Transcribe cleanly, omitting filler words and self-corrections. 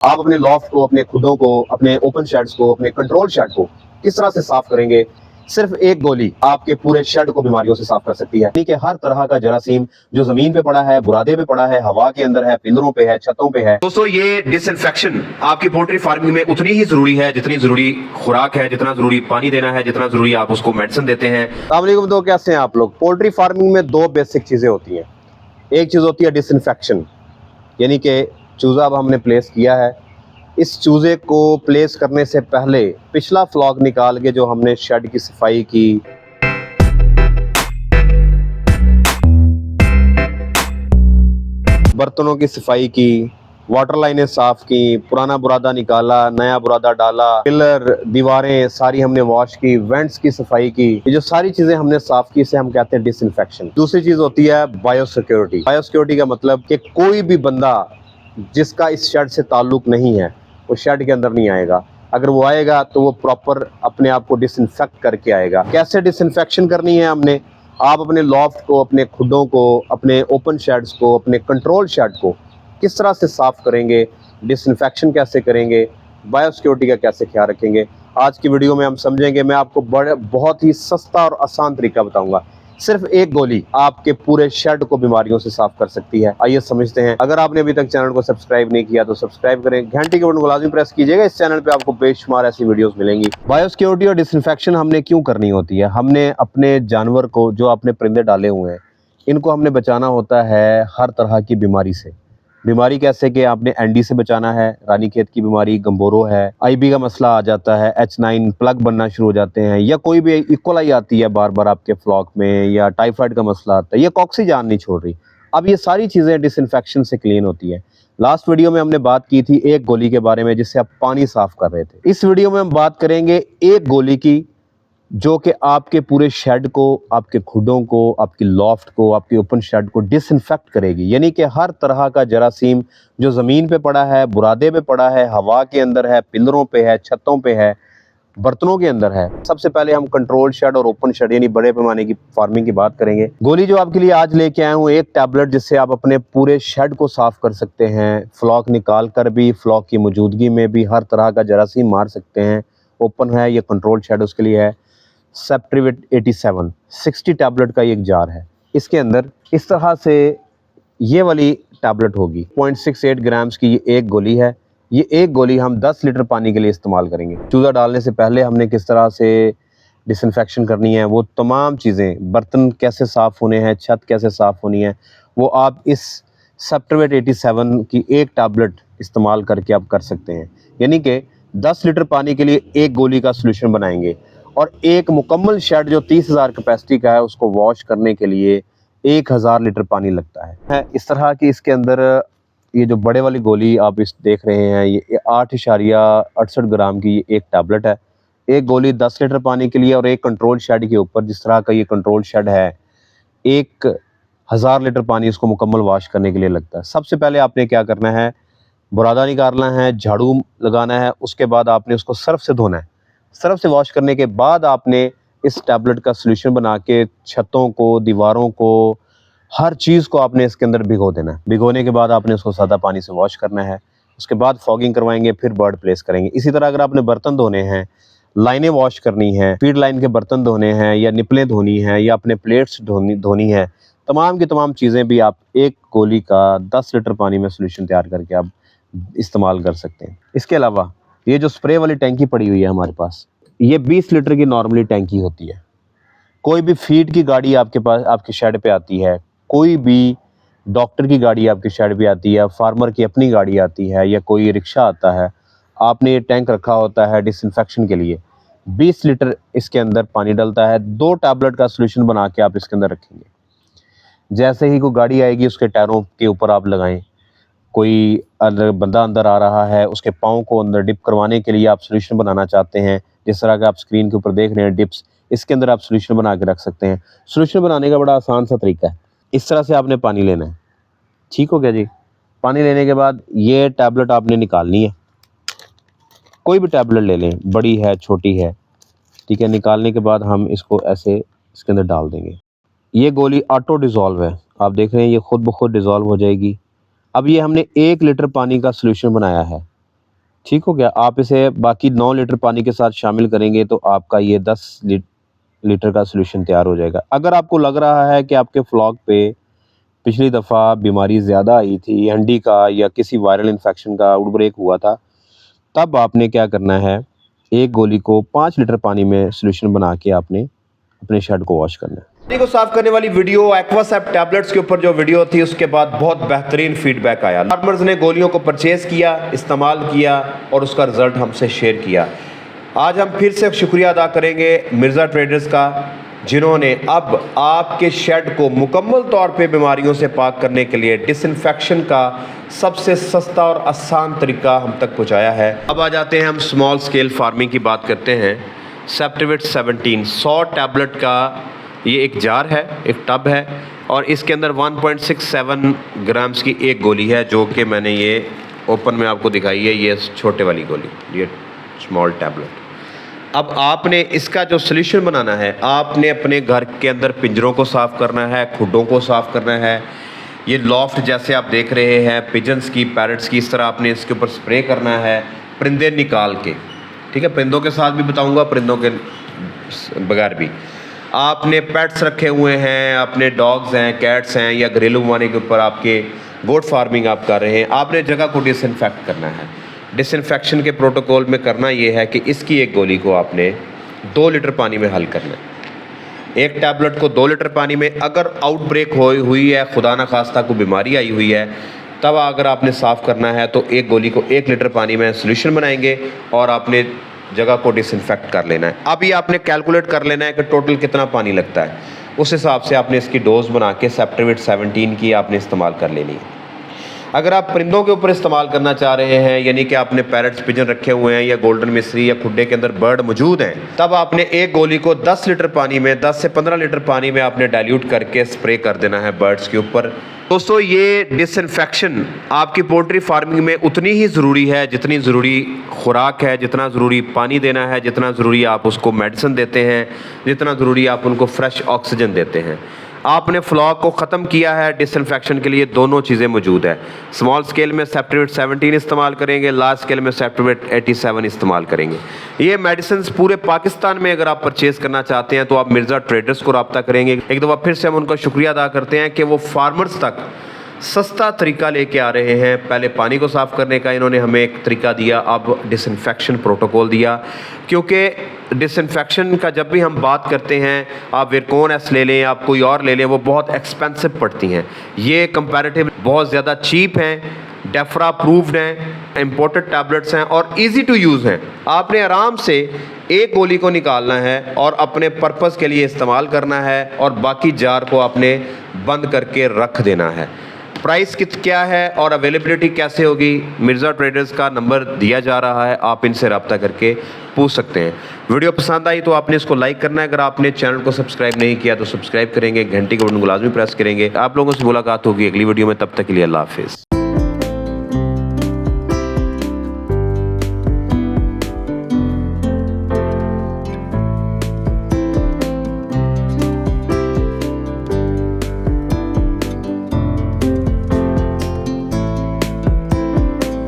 आप अपने लॉफ्ट को, अपने खुदों को, अपने ओपन शेड्स को, अपने कंट्रोल शेड को किस तरह से साफ करेंगे। सिर्फ एक गोली आपके पूरे शेड को बीमारियों से साफ कर सकती है। यानी कि हर तरह का जरासीम जो जमीन पे पड़ा है, बुरादे पे पड़ा है, हवा के अंदर है, पिंजरों पे है, छतों पे है। दोस्तों, ये डिसइंफेक्शन आपकी पोल्ट्री फार्मिंग में उतनी ही जरूरी है जितनी जरूरी खुराक है, जितना जरूरी पानी देना है, जितना जरूरी आप उसको मेडिसिन देते हैं। अस्सलाम वालेकुम। तो कैसे हैं आप लोग। पोल्ट्री फार्मिंग में दो बेसिक चीजें होती हैं। एक चीज होती है डिसइंफेक्शन, यानी कि चूजा अब हमने प्लेस किया है, इस चूजे को प्लेस करने से पहले पिछला फ्लॉक निकाल के जो हमने शेड की सफाई की, बर्तनों की सफाई की, वाटर लाइनें साफ की, पुराना बुरादा निकाला, नया बुरादा डाला, पिलर, दीवारें सारी हमने वॉश की, वेंट्स की सफाई की, ये जो सारी चीजें हमने साफ की, इसे हम कहते हैं डिसइंफेक्शन। दूसरी चीज होती है बायोसिक्योरिटी। बायोसिक्योरिटी का मतलब कि कोई भी बंदा जिसका इस शेड से ताल्लुक नहीं है वो शेड के अंदर नहीं आएगा। अगर वो आएगा तो वो प्रॉपर अपने आप को डिसइंफेक्ट करके आएगा। कैसे डिसइंफेक्शन करनी है हमने, आप अपने लॉफ्ट को, अपने खुदों को, अपने ओपन शेड्स को, अपने कंट्रोल शेड को किस तरह से साफ करेंगे, डिसइंफेक्शन कैसे करेंगे, बायोसिक्योरिटी का कैसे ख्याल रखेंगे, आज की वीडियो में हम समझेंगे। मैं आपको बहुत ही सस्ता और आसान तरीका बताऊंगा। सिर्फ एक गोली आपके पूरे शेड को बीमारियों से साफ कर सकती है। आइए समझते हैं। अगर आपने अभी तक चैनल को सब्सक्राइब नहीं किया तो सब्सक्राइब करें, घंटी के बटन को लाजमी प्रेस कीजिएगा। इस चैनल पे आपको बेशुमार ऐसी वीडियोस मिलेंगी। बायोसिक्योरिटी और डिसइंफेक्शन हमने क्यों करनी होती है। हमने अपने जानवर को, जो आपने परिंदे डाले हुए हैं, इनको हमने बचाना होता है हर तरह की बीमारी से। बीमारी कैसे कि आपने एनडी से बचाना है, रानीखेत की बीमारी, गंबोरो है, आईबी का मसला आ जाता है, H9 प्लग बनना शुरू हो जाते हैं, या कोई भी इकोलाई आती है बार बार आपके फ्लॉक में, या टाइफाइड का मसला आता है, या कॉक्सी जान नहीं छोड़ रही। अब ये सारी चीज़ें डिसइंफेक्शन से क्लीन होती है। लास्ट वीडियो में हमने बात की थी एक गोली के बारे में जिससे आप पानी साफ कर रहे थे। इस वीडियो में हम बात करेंगे एक गोली की जो कि आपके पूरे शेड को, आपके खुडों को, आपकी लॉफ्ट को, आपके ओपन शेड को डिसइंफेक्ट करेगी। यानी कि हर तरह का जरासीम जो ज़मीन पे पड़ा है, बुरादे पे पड़ा है, हवा के अंदर है, पिंजरों पे है, छतों पे है, बर्तनों के अंदर है। सबसे पहले हम कंट्रोल शेड और ओपन शेड यानी बड़े पैमाने की फार्मिंग की बात करेंगे। गोली जो आपके लिए आज लेके आया हूँ, एक टैबलेट जिससे आप अपने पूरे शेड को साफ कर सकते हैं। फ्लॉक निकाल कर भी, फ्लॉक की मौजूदगी में भी हर तरह का जरासीम मार सकते हैं। ओपन है या कंट्रोल शेड, उसके लिए है सेप्ट्रिवेट 87 60 टैबलेट का एक जार है। इसके अंदर इस तरह से ये वाली टैबलेट होगी। 0.68 ग्राम्स की ये एक गोली है। ये एक गोली हम 10 लीटर पानी के लिए इस्तेमाल करेंगे। चूजा डालने से पहले हमने किस तरह से डिसइंफेक्शन करनी है, वो तमाम चीज़ें, बर्तन कैसे साफ़ होने हैं, छत कैसे साफ़ होनी है, वो आप इस सेप्ट्रिवेट 87 की एक टैबलेट इस्तेमाल करके आप कर सकते हैं। यानी कि 10 लीटर पानी के लिए एक गोली का सोल्यूशन बनाएंगे और एक मुकम्मल शेड जो 30,000 कैपेसिटी का है उसको वॉश करने के लिए 1000 लीटर पानी लगता है। इस तरह की इसके अंदर ये जो बड़े वाली गोली आप इस देख रहे हैं, ये 8.68 ग्राम की एक टैबलेट है। एक गोली 10 लीटर पानी के लिए और एक कंट्रोल शेड के ऊपर, जिस तरह का ये कंट्रोल शेड है, 1000 लीटर पानी इसको मुकम्मल वॉश करने के लिए लगता है। सबसे पहले आपने क्या करना है, बुरादा निकालना है, झाड़ू लगाना है, उसके बाद आपने उसको सर्फ से धोना है। सर्फ से वॉश करने के बाद आपने इस टैबलेट का सोल्यूशन बना के छतों को, दीवारों को, हर चीज़ को आपने इसके अंदर भिगो देना है। भिगोने के बाद आपने उसको सादा पानी से वॉश करना है। उसके बाद फॉगिंग करवाएंगे, फिर बर्ड प्लेस करेंगे। इसी तरह अगर आपने बर्तन धोने हैं, लाइनें वॉश करनी है, फीड लाइन के बर्तन धोने हैं, या निपलें धोनी हैं, या अपने प्लेट्स धोनी है, तमाम की तमाम चीज़ें भी आप एक गोली का 10 लीटर पानी में सोल्यूशन तैयार करके आप इस्तेमाल कर सकते हैं। इसके अलावा ये जो स्प्रे वाली टैंकी पड़ी हुई है हमारे पास, ये 20 लीटर की नॉर्मली टैंकी होती है। कोई भी फीड की गाड़ी आपके पास, आपके शेड पे आती है, कोई भी डॉक्टर की गाड़ी आपके शेड पे आती है, फार्मर की अपनी गाड़ी आती है, या कोई रिक्शा आता है, आपने ये टैंक रखा होता है डिसइंफेक्शन के लिए। 20 लीटर इसके अंदर पानी डलता है। 2 टैबलेट का सोल्यूशन बना के आप इसके अंदर रखेंगे। जैसे ही कोई गाड़ी आएगी उसके टायरों के ऊपर आप लगाएं। कोई अगर बंदा अंदर आ रहा है, उसके पाँव को अंदर डिप करवाने के लिए आप सोल्यूशन बनाना चाहते हैं, जिस तरह का आप स्क्रीन के ऊपर देख रहे हैं डिप्स, इसके अंदर आप सोल्यूशन बना के रख सकते हैं। सोल्यूशन बनाने का बड़ा आसान सा तरीका है। इस तरह से आपने पानी लेना है। ठीक हो गया जी। पानी लेने के बाद ये टैबलेट आपने निकालनी है। कोई भी टैबलेट ले लें, बड़ी है, छोटी है, ठीक है। निकालने के बाद हम इसको ऐसे इसके अंदर डाल देंगे। ये गोली ऑटो डिज़ोल्व है, आप देख रहे हैं, ये खुद ब खुद डिज़ोल्व हो जाएगी। अब ये हमने 1 लीटर पानी का सोल्यूशन बनाया है। ठीक हो गया। आप इसे बाकी 9 लीटर पानी के साथ शामिल करेंगे तो आपका ये 10 लीटर का सॉल्यूशन तैयार हो जाएगा। अगर आपको लग रहा है कि आपके फ्लॉक पे पिछली दफ़ा बीमारी ज़्यादा आई थी, हंडी का या किसी वायरल इन्फेक्शन का आउटब्रेक हुआ था, तब आपने क्या करना है, एक गोली को 5 लीटर पानी में सॉल्यूशन बना के आपने अपने शेड को वॉश करना है। पानी को साफ करने वाली वीडियो एक्वासेप टैबलेट्स के ऊपर जो वीडियो थी, उसके बाद बहुत बेहतरीन फीडबैक आया। फार्मर्स ने गोलियों को परचेज़ किया, इस्तेमाल किया और उसका रिज़ल्ट हमसे शेयर किया। आज हम फिर से शुक्रिया अदा करेंगे मिर्ज़ा ट्रेडर्स का, जिन्होंने अब आपके शेड को मुकम्मल तौर पे बीमारियों से पाक करने के लिए डिसइंफेक्शन का सबसे सस्ता और आसान तरीका हम तक पहुंचाया है। अब आ जाते हैं हम स्मॉल स्केल फार्मिंग की बात करते हैं। सेप्टिवेट 17 100 टैबलेट का ये एक जार है, एक टब है और इसके अंदर 1.67 ग्राम्स की एक गोली है, जो कि मैंने ये ओपन में आपको दिखाई है। ये छोटे वाली गोली, ये स्मॉल टैबलेट। अब आपने इसका जो सॉल्यूशन बनाना है, आपने अपने घर के अंदर पिंजरों को साफ़ करना है, खुडों को साफ़ करना है। ये लॉफ्ट जैसे आप देख रहे हैं, पिजन्स की, पैरट्स की, इस तरह आपने इसके ऊपर स्प्रे करना है, परिंदे निकाल के। ठीक है, परिंदों के साथ भी बताऊंगा, परिंदों के बगैर भी। आपने पेट्स रखे हुए हैं, अपने डॉग्स हैं, कैट्स हैं, या घरेलू माने के ऊपर आपके गोट फार्मिंग आप कर रहे हैं, आपने जगह को डिसइंफेक्ट करना है। डिसइंफेक्शन के प्रोटोकॉल में करना ये है कि इसकी एक गोली को आपने 2 लीटर पानी में हल करना है। एक टैबलेट को 2 लीटर पानी में, अगर आउटब्रेक हुई है, खुदा ना खास्ता को बीमारी आई हुई है, तब अगर आपने साफ़ करना है तो एक गोली को 1 लीटर पानी में सॉल्यूशन बनाएंगे और आपने जगह को डिसइंफेक्ट कर लेना है। अभी आपने कैलकुलेट कर लेना है कि टोटल कितना पानी लगता है, उस हिसाब से आपने इसकी डोज बना के सेप्टिवेट 17 की आपने इस्तेमाल कर लेनी है। अगर आप परिंदों के ऊपर इस्तेमाल करना चाह रहे हैं, यानी कि आपने पैरट्स, पिजन रखे हुए हैं या गोल्डन मिस्री या खुड्डे के अंदर बर्ड मौजूद हैं, तब आपने एक गोली को 10 लीटर पानी में, 10 से 15 लीटर पानी में आपने डाइल्यूट करके स्प्रे कर देना है बर्ड्स के ऊपर। दोस्तों, ये डिसइंफेक्शन आपकी पोल्ट्री फार्मिंग में उतनी ही ज़रूरी है जितनी ज़रूरी खुराक है, जितना ज़रूरी पानी देना है, जितना ज़रूरी आप उसको मेडिसिन देते हैं, जितना ज़रूरी आप उनको फ्रेश ऑक्सीजन देते हैं। आपने फ्लॉक को ख़त्म किया है, डिसइंफेक्शन के लिए दोनों चीज़ें मौजूद है। स्मॉल स्केल में सेप्टिवेट 17 इस्तेमाल करेंगे, लार्ज स्केल में सेप्टिवेट 87 इस्तेमाल करेंगे। ये मेडिसिन पूरे पाकिस्तान में अगर आप परचेज़ करना चाहते हैं तो आप मिर्ज़ा ट्रेडर्स को रब्ता करेंगे। एक दफ़ा फिर से हम उनका शुक्रिया अदा करते हैं कि वो फार्मर्स तक सस्ता तरीका लेके आ रहे हैं। पहले पानी को साफ़ करने का इन्होंने हमें एक तरीका दिया, अब डिसइंफेक्शन प्रोटोकॉल दिया, क्योंकि डिसइंफेक्शन का जब भी हम बात करते हैं, आप विरकोन एस ले लें, आप कोई और ले लें, वो बहुत एक्सपेंसिव पड़ती हैं। ये कंपैरेटिव बहुत ज़्यादा चीप हैं, डेफ्रा अप्रूव्ड हैं, इम्पोर्टेड टैबलेट्स हैं और इजी टू यूज़ हैं। आपने आराम से एक गोली को निकालना है और अपने पर्पज़ के लिए इस्तेमाल करना है और बाकी जार को आपने बंद करके रख देना है। प्राइस क्या है और अवेलेबिलिटी कैसे होगी, मिर्ज़ा ट्रेडर्स का नंबर दिया जा रहा है, आप इनसे रब्ता करके पूछ सकते हैं। वीडियो पसंद आई तो आपने इसको लाइक करना है। अगर आपने चैनल को सब्सक्राइब नहीं किया तो सब्सक्राइब करेंगे, घंटी के बटन को लाजमी प्रेस करेंगे। आप लोगों से मुलाकात होगी अगली वीडियो में, तब तक के लिए अल्लाह हाफिज़।